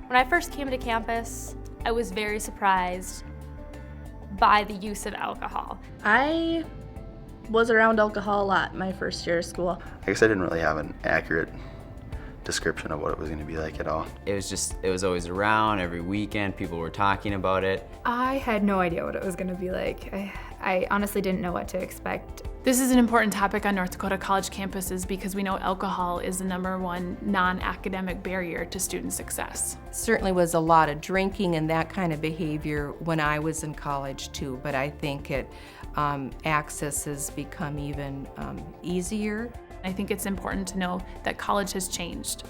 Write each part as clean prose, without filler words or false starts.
When I first came to campus, I was very surprised by the use of alcohol. I was around alcohol a lot my first year of school. I guess I didn't really have an accurate description of what it was going to be like at all. It was always around every weekend. People were talking about it. I had no idea what it was going to be like. I honestly didn't know what to expect. This is an important topic on North Dakota college campuses because we know alcohol is the #1 non-academic barrier to student success. Certainly was a lot of drinking and that kind of behavior when I was in college too, but I think access has become even easier. I think it's important to know that college has changed.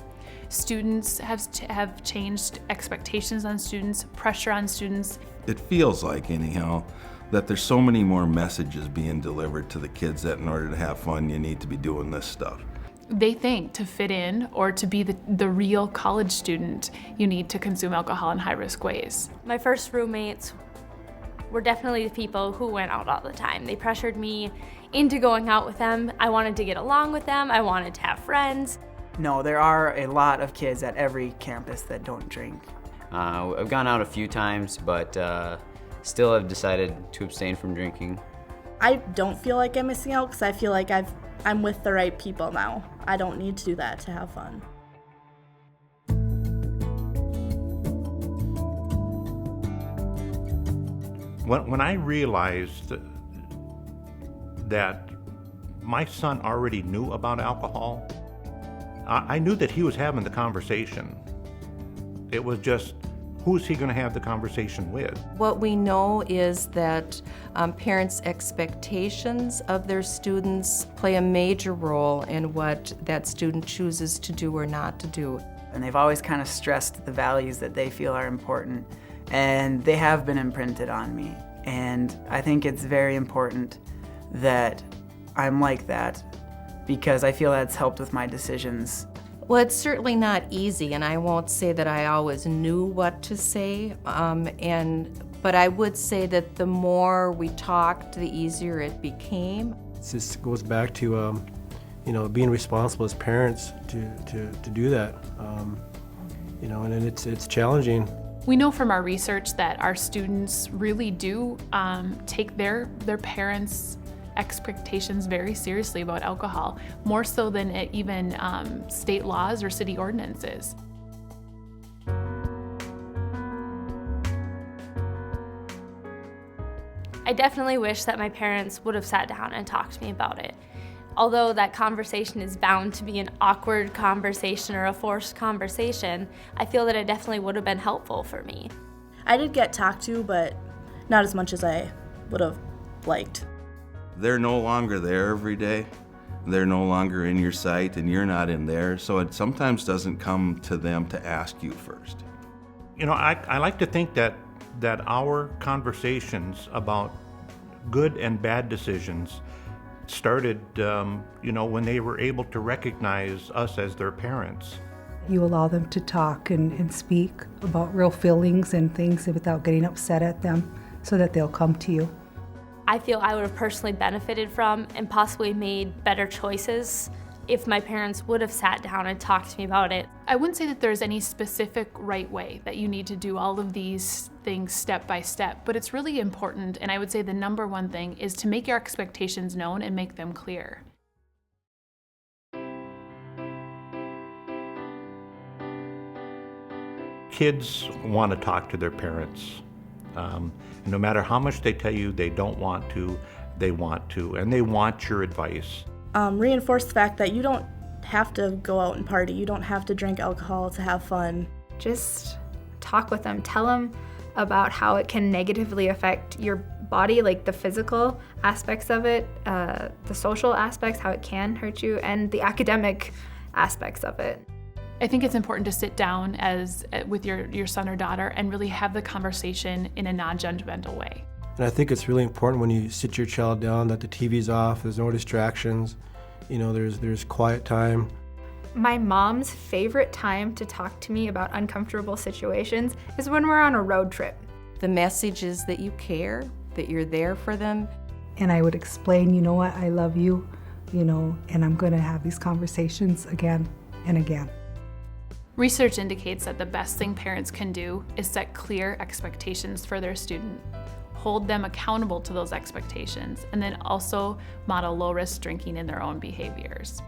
Students have changed, expectations on students, pressure on students. It feels like, anyhow, that there's so many more messages being delivered to the kids that in order to have fun, you need to be doing this stuff. They think to fit in or to be the real college student, you need to consume alcohol in high-risk ways. My first roommates were definitely the people who went out all the time. They pressured me into going out with them. I wanted to get along with them. I wanted to have friends. No, there are a lot of kids at every campus that don't drink. I've gone out a few times, but still have decided to abstain from drinking. I don't feel like I'm missing out because I feel like I'm with the right people now. I don't need to do that to have fun. When I realized that my son already knew about alcohol, I knew that he was having the conversation. It was just, who's he going to have the conversation with? What we know is that parents' expectations of their students play a major role in what that student chooses to do or not to do. And they've always kind of stressed the values that they feel are important, and they have been imprinted on me. And I think it's very important that I'm like that because I feel that's helped with my decisions. Well, it's certainly not easy, and I won't say that I always knew what to say, but I would say that the more we talked, the easier it became. It just goes back to being responsible as parents to do that, and it's challenging. We know from our research that our students really do take their parents' expectations very seriously about alcohol, more so than even state laws or city ordinances. I definitely wish that my parents would have sat down and talked to me about it. Although that conversation is bound to be an awkward conversation or a forced conversation, I feel that it definitely would have been helpful for me. I did get talked to, but not as much as I would have liked. They're no longer there every day. They're no longer in your sight and you're not in theirs, so it sometimes doesn't come to them to ask you first. I like to think that our conversations about good and bad decisions started, when they were able to recognize us as their parents. You allow them to talk and speak about real feelings and things without getting upset at them so that they'll come to you. I feel I would have personally benefited from and possibly made better choices if my parents would have sat down and talked to me about it. I wouldn't say that there's any specific right way that you need to do all of these things step by step, but it's really important, and I would say the #1 thing is to make your expectations known and make them clear. Kids want to talk to their parents. No matter how much they tell you they don't want to, they want to, and they want your advice. Reinforce the fact that you don't have to go out and party. You don't have to drink alcohol to have fun. Just talk with them. Tell them about how it can negatively affect your body, like the physical aspects of it, the social aspects, how it can hurt you, and the academic aspects of it. I think it's important to sit down with your son or daughter and really have the conversation in a non-judgmental way. And I think it's really important when you sit your child down that the TV's off, there's no distractions, there's quiet time. My mom's favorite time to talk to me about uncomfortable situations is when we're on a road trip. The message is that you care, that you're there for them. And I would explain, you know what, I love you, and I'm going to have these conversations again and again. Research indicates that the best thing parents can do is set clear expectations for their student, hold them accountable to those expectations, and then also model low-risk drinking in their own behaviors.